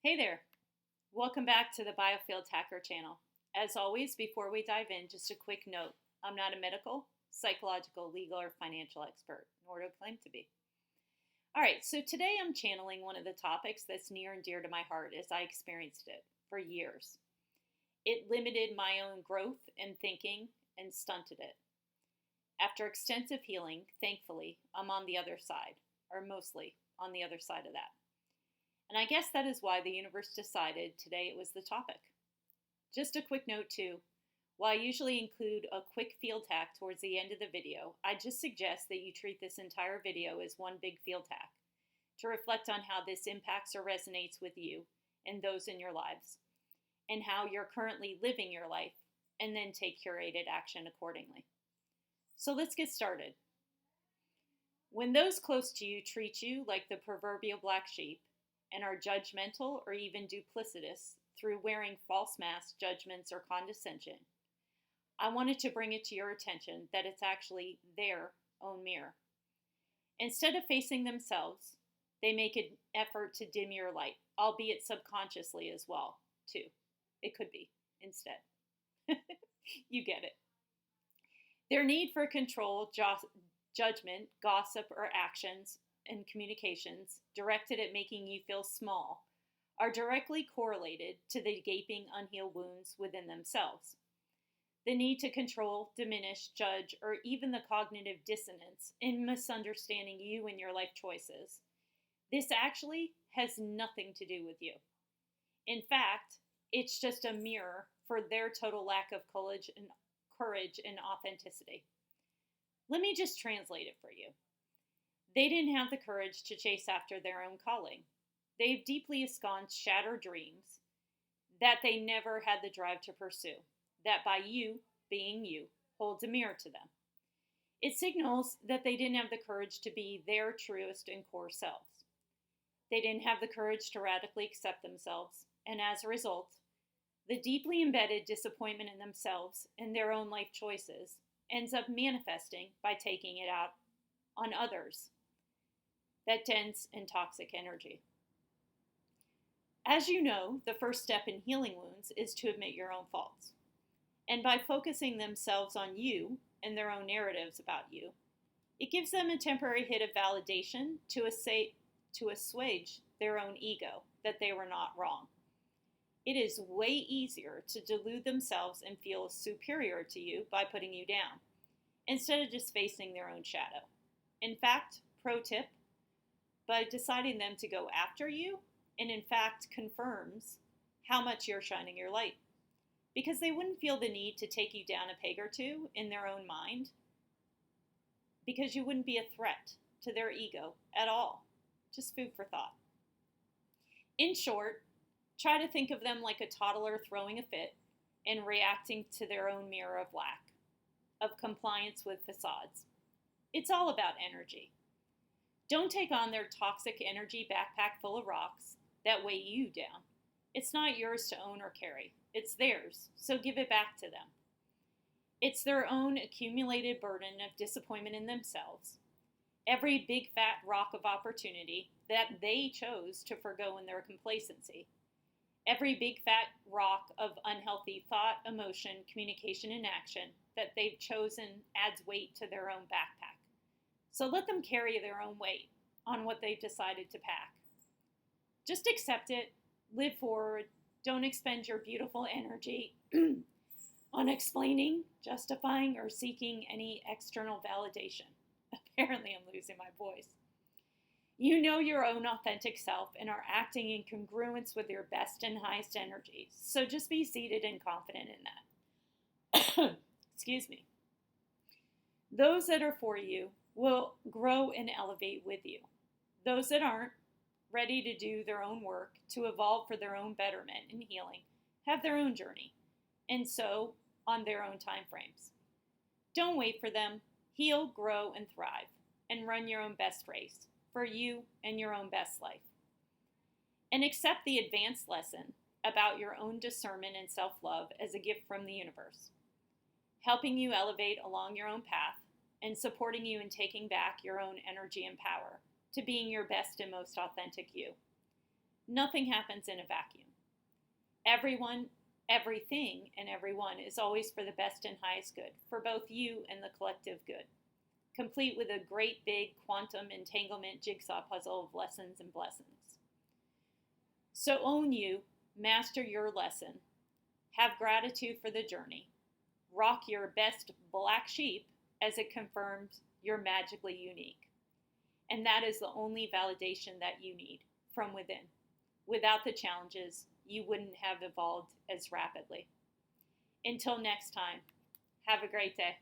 Hey there! Welcome back to the Biofield Hacker channel. As always, before we dive in, just a quick note. I'm not a medical, psychological, legal, or financial expert, nor do I claim to be. Alright, so today I'm channeling one of the topics that's near and dear to my heart as I experienced it for years. It limited my own growth and thinking and stunted it. After extensive healing, thankfully, I'm on the other side, or mostly on the other side of that. And I guess that is why the universe decided today it was the topic. Just a quick note too, while I usually include a quick field hack towards the end of the video, I just suggest that you treat this entire video as one big field hack to reflect on how this impacts or resonates with you and those in your lives, and how you're currently living your life, and then take curated action accordingly. So let's get started. When those close to you treat you like the proverbial black sheep, and are judgmental or even duplicitous through wearing false masks, judgments, or condescension, I wanted to bring it to your attention that it's actually their own mirror. Instead of facing themselves, they make an effort to dim your light, albeit subconsciously as well, too. It could be, instead. You get it. Their need for control, judgment, gossip, or actions and communications directed at making you feel small are directly correlated to the gaping unhealed wounds within themselves. The need to control, diminish, judge, or even the cognitive dissonance in misunderstanding you and your life choices. This actually has nothing to do with you. In fact, it's just a mirror for their total lack of courage and authenticity. Let me just translate it for you. They didn't have the courage to chase after their own calling. They've deeply ensconced shattered dreams that they never had the drive to pursue, that by you, being you, holds a mirror to them. It signals that they didn't have the courage to be their truest and core selves. They didn't have the courage to radically accept themselves, and as a result, the deeply embedded disappointment in themselves and their own life choices ends up manifesting by taking it out on others. That dense and toxic energy. As you know, the first step in healing wounds is to admit your own faults. And by focusing themselves on you and their own narratives about you, it gives them a temporary hit of validation to assuage their own ego that they were not wrong. It is way easier to delude themselves and feel superior to you by putting you down, instead of just facing their own shadow. In fact, pro tip, by deciding them to go after you, and in fact confirms how much you're shining your light. Because they wouldn't feel the need to take you down a peg or two in their own mind, because you wouldn't be a threat to their ego at all. Just food for thought. In short, try to think of them like a toddler throwing a fit and reacting to their own mirror of lack, of compliance with facades. It's all about energy. Don't take on their toxic energy backpack full of rocks that weigh you down. It's not yours to own or carry. It's theirs, so give it back to them. It's their own accumulated burden of disappointment in themselves. Every big fat rock of opportunity that they chose to forgo in their complacency. Every big fat rock of unhealthy thought, emotion, communication, and action that they've chosen adds weight to their own backpack. So let them carry their own weight on what they've decided to pack. Just accept it, live forward, don't expend your beautiful energy on explaining, justifying, or seeking any external validation. Apparently I'm losing my voice. You know your own authentic self and are acting in congruence with your best and highest energy, so just be seated and confident in that. Excuse me. Those that are for you will grow and elevate with you. Those that aren't ready to do their own work, to evolve for their own betterment and healing, have their own journey, and so on their own time frames. Don't wait for them. Heal, grow, and thrive, and run your own best race for you and your own best life. And accept the advanced lesson about your own discernment and self-love as a gift from the universe, helping you elevate along your own path and supporting you in taking back your own energy and power to being your best and most authentic you. Nothing happens in a vacuum. Everyone, everything, and everyone is always for the best and highest good, for both you and the collective good, complete with a great big quantum entanglement jigsaw puzzle of lessons and blessings. So own you, master your lesson, have gratitude for the journey, rock your best black sheep as it confirms you're magically unique. And that is the only validation that you need from within. Without the challenges, you wouldn't have evolved as rapidly. Until next time, have a great day.